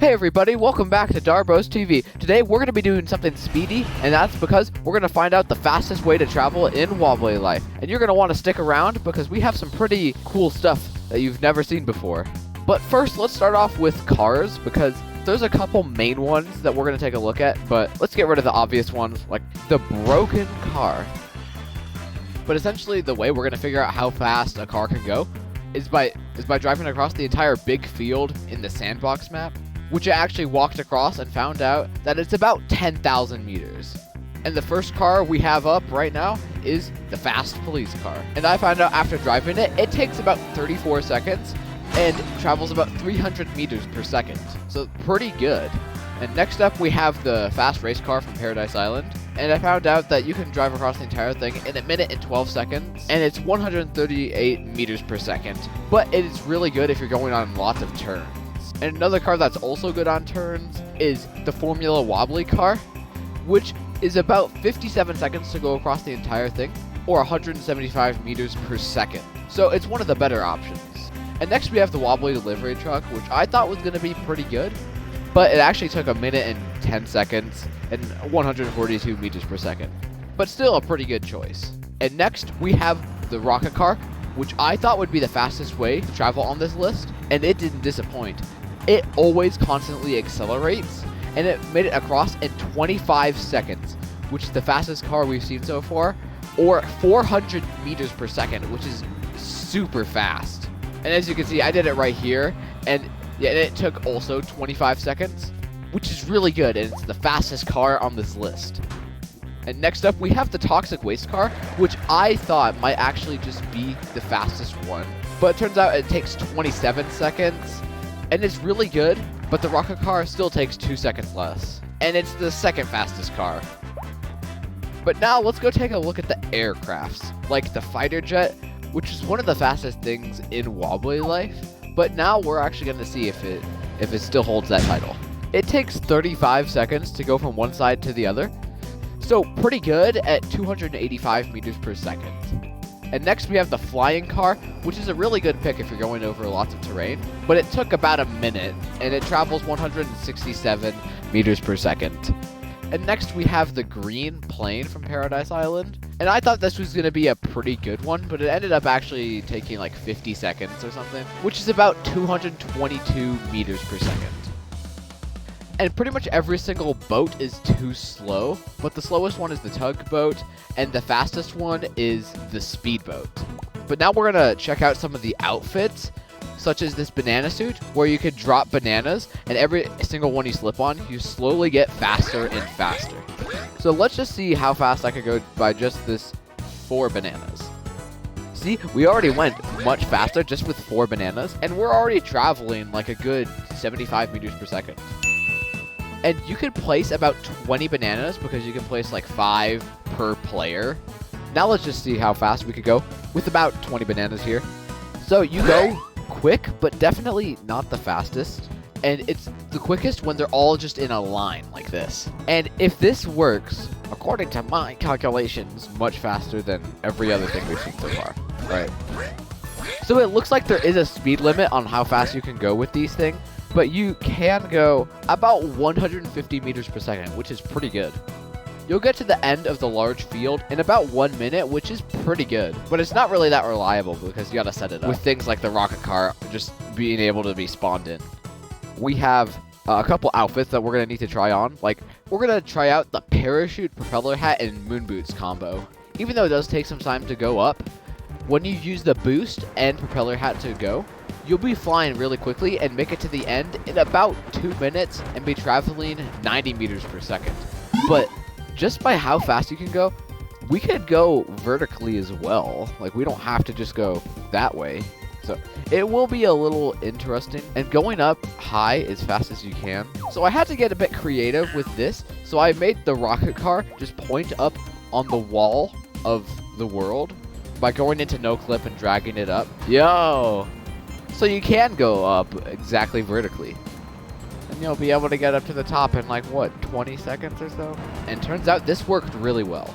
Hey everybody, welcome back to Darbo's TV. Today we're going to be doing something speedy, and that's because we're going to find out the fastest way to travel in Wobbly Life. And you're going to want to stick around because we have some pretty cool stuff that you've never seen before. But first, let's start off with cars, because there's a couple main ones that we're going to take a look at, but let's get rid of the obvious ones, like the broken car. But essentially, the way we're going to figure out how fast a car can go is by driving across the entire big field in the sandbox map, which I actually walked across and found out that it's about 10,000 meters. And the first car we have up right now is the fast police car. And I found out after driving it, it takes about 34 seconds and travels about 300 meters per second. So pretty good. And next up we have the fast race car from Paradise Island. And I found out that you can drive across the entire thing in 1 minute and 12 seconds. And it's 138 meters per second. But it is really good if you're going on lots of turns. And another car that's also good on turns is the Formula Wobbly car, which is about 57 seconds to go across the entire thing, or 175 meters per second. So it's one of the better options. And next we have the Wobbly livery truck, which I thought was going to be pretty good, but it actually took 1 minute and 10 seconds and 142 meters per second. But still a pretty good choice. And next we have the rocket car, which I thought would be the fastest way to travel on this list, and it didn't disappoint. It always constantly accelerates, and it made it across in 25 seconds, which is the fastest car we've seen so far, or 400 meters per second, which is super fast. And as you can see, I did it right here, and yeah, it took also 25 seconds, which is really good, and it's the fastest car on this list. And next up, we have the toxic waste car, which I thought might actually just be the fastest one, but it turns out it takes 27 seconds. And it's really good, but the rocket car still takes 2 seconds less. And it's the second fastest car. But now let's go take a look at the aircrafts, like the fighter jet, which is one of the fastest things in Wobbly Life. But now we're actually going to see if it still holds that title. It takes 35 seconds to go from one side to the other. So pretty good at 285 meters per second. And next we have the flying car, which is a really good pick if you're going over lots of terrain. But it took about 1 minute, and it travels 167 meters per second. And next we have the green plane from Paradise Island. And I thought this was going to be a pretty good one, but it ended up actually taking like 50 seconds or something, which is about 222 meters per second. And pretty much every single boat is too slow, but the slowest one is the tugboat, and the fastest one is the speedboat. But now we're going to check out some of the outfits, such as this banana suit, where you could drop bananas, and every single one you slip on, you slowly get faster and faster. So let's just see how fast I could go by just this 4 bananas. See, we already went much faster just with 4 bananas, and we're already traveling like a good 75 meters per second. And you can place about 20 bananas because you can place like 5 per player. Now let's just see how fast we could go with about 20 bananas here. So you go quick, but definitely not the fastest. And it's the quickest when they're all just in a line like this. And if this works, according to my calculations, much faster than every other thing we've seen so far. Right. So it looks like there is a speed limit on how fast you can go with these things. But you can go about 150 meters per second, which is pretty good. You'll get to the end of the large field in about 1 minute, which is pretty good. But it's not really that reliable because you gotta set it up with things like the rocket car just being able to be spawned in. We have a couple outfits that we're gonna need to try on. Like, we're gonna try out the parachute, propeller hat, and moon boots combo. Even though it does take some time to go up, when you use the boost and propeller hat to go, you'll be flying really quickly and make it to the end in about 2 minutes and be traveling 90 meters per second. But just by how fast you can go, we could go vertically as well. Like, we don't have to just go that way. So it will be a little interesting, and going up high as fast as you can. So I had to get a bit creative with this. So I made the rocket car just point up on the wall of the world by going into no clip and dragging it up. Yo! So you can go up exactly vertically. And you'll be able to get up to the top in like, what, 20 seconds or so? And turns out this worked really well.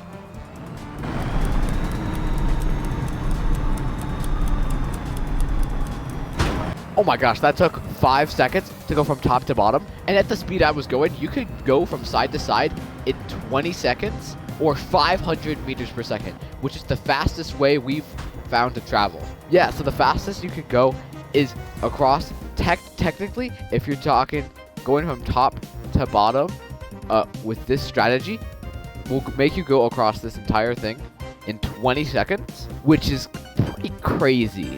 Oh my gosh, that took 5 seconds to go from top to bottom. And at the speed I was going, you could go from side to side in 20 seconds or 500 meters per second, which is the fastest way we've found to travel. Yeah, so the fastest you could go is across, technically, if you're talking going from top to bottom with this strategy, will make you go across this entire thing in 20 seconds, which is pretty crazy.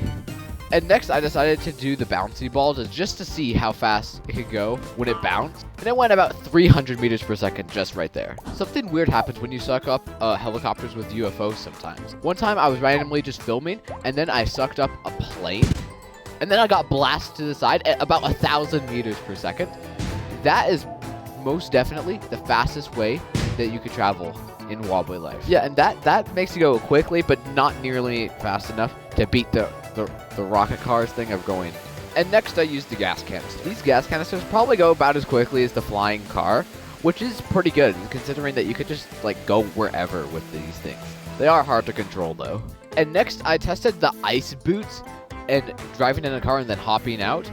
And next, I decided to do the bouncy balls just to see how fast it could go when it bounced. And it went about 300 meters per second just right there. Something weird happens when you suck up helicopters with UFOs sometimes. One time, I was randomly just filming, and then I sucked up a plane. And then I got blasted to the side at about 1,000 meters per second. That is most definitely the fastest way that you could travel in Wobbly Life. Yeah, and that makes you go quickly, but not nearly fast enough to beat the rocket cars thing of going. And next I used the gas canisters. These gas canisters probably go about as quickly as the flying car, which is pretty good considering that you could just like go wherever with these things. They are hard to control though. And next I tested the ice boots and driving in a car and then hopping out.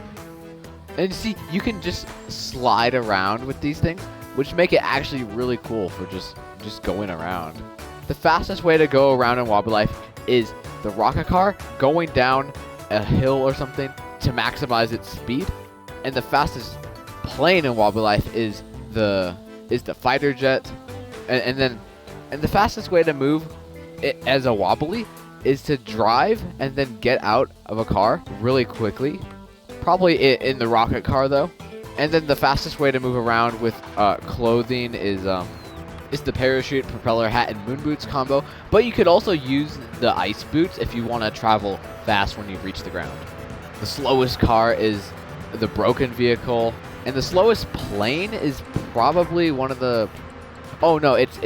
And see, you can just slide around with these things, which make it actually really cool for just going around. The fastest way to go around in Wobbly Life is the rocket car going down a hill or something to maximize its speed. And the fastest plane in Wobbly Life is the fighter jet. And the fastest way to move it as a wobbly is to drive and then get out of a car really quickly. Probably in the rocket car though. And then the fastest way to move around with clothing is the parachute, propeller hat, and moon boots combo. But you could also use the ice boots if you want to travel fast when you reach the ground. The slowest car is the broken vehicle, and the slowest plane is probably one of the. Oh no, it's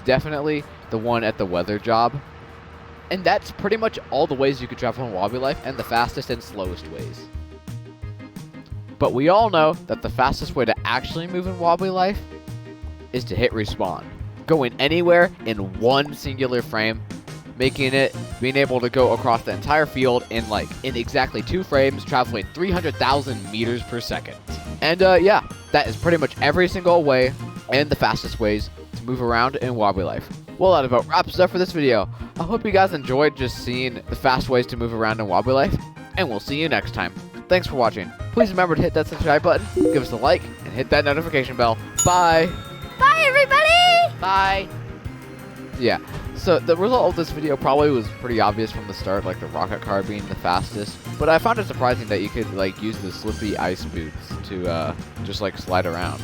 definitely the one at the weather job. And that's pretty much all the ways you could travel in Wobbly Life, and the fastest and slowest ways. But we all know that the fastest way to actually move in Wobbly Life is to hit respawn. Going anywhere in one singular frame, being able to go across the entire field in exactly 2 frames, traveling 300,000 meters per second. And yeah, that is pretty much every single way and the fastest ways to move around in Wobbly Life. Well, that about wraps it up for this video. I hope you guys enjoyed just seeing the fast ways to move around in Wobbly Life, and we'll see you next time. Thanks for watching. Please remember to hit that subscribe button, give us a like, and hit that notification bell. Bye! Bye, everybody! Bye! Yeah, so the result of this video probably was pretty obvious from the start, like the rocket car being the fastest. But I found it surprising that you could use the slippy ice boots to just slide around.